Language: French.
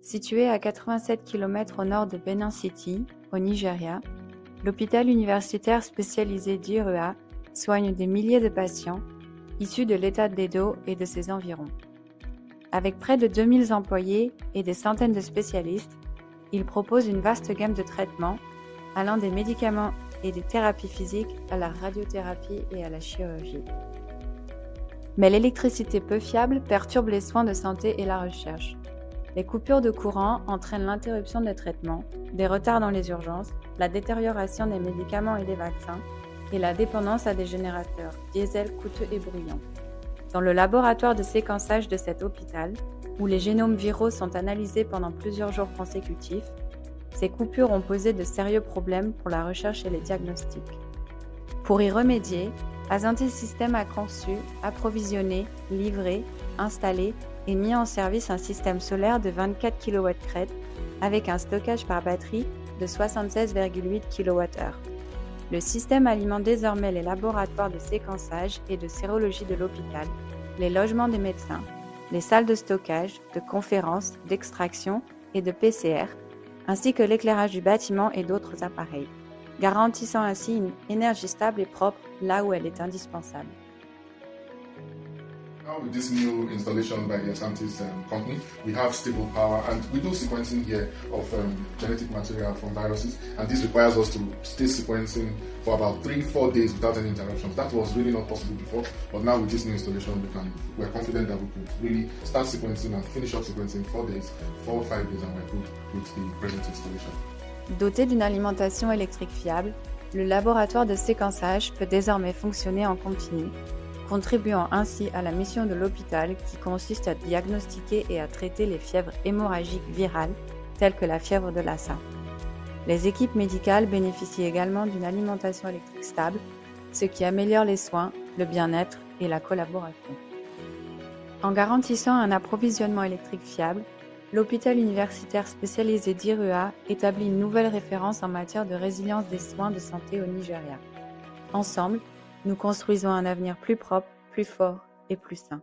Situé à 87 km au nord de Benin City, au Nigeria, l'hôpital universitaire spécialisé d'Irua soigne des milliers de patients issus de l'État d'Edo et de ses environs. Avec près de 2000 employés et des centaines de spécialistes, il propose une vaste gamme de traitements allant des médicaments et des thérapies physiques à la radiothérapie et à la chirurgie. Mais l'électricité peu fiable perturbe les soins de santé et la recherche. Les coupures de courant entraînent l'interruption des traitements, des retards dans les urgences, la détérioration des médicaments et des vaccins, et la dépendance à des générateurs diesel coûteux et bruyants. Dans le laboratoire de séquençage de cet hôpital, où les génomes viraux sont analysés pendant plusieurs jours consécutifs, ces coupures ont posé de sérieux problèmes pour la recherche et les diagnostics. Pour y remédier, Azanté Systems a conçu, approvisionné, livré, installé et mis en service un système solaire de 24 kWh avec un stockage par batterie de 76,8 kWh. Le système alimente désormais les laboratoires de séquençage et de sérologie de l'hôpital, les logements des médecins, les salles de stockage, de conférences, d'extraction et de PCR, ainsi que l'éclairage du bâtiment et d'autres appareils, garantissant ainsi une énergie stable et propre là où elle est indispensable. Now with this new installation by the Asantis company, we have stable power and we do sequencing here of genetic material from viruses, and this requires us to stay sequencing for about 3-4 days without any interruptions. That was really not possible before, but now with this new installation we're confident that we could really start sequencing and finish up sequencing 4 days, 4 or 5 days, and we're good with the present installation. Doté d'une alimentation électrique fiable, le laboratoire de séquençage peut désormais fonctionner en continu, contribuant ainsi à la mission de l'hôpital qui consiste à diagnostiquer et à traiter les fièvres hémorragiques virales telles que la fièvre de Lassa. Les équipes médicales bénéficient également d'une alimentation électrique stable, ce qui améliore les soins, le bien-être et la collaboration. En garantissant un approvisionnement électrique fiable, l'hôpital universitaire spécialisé d'Irua établit une nouvelle référence en matière de résilience des soins de santé au Nigeria. Ensemble, nous construisons un avenir plus propre, plus fort et plus sain.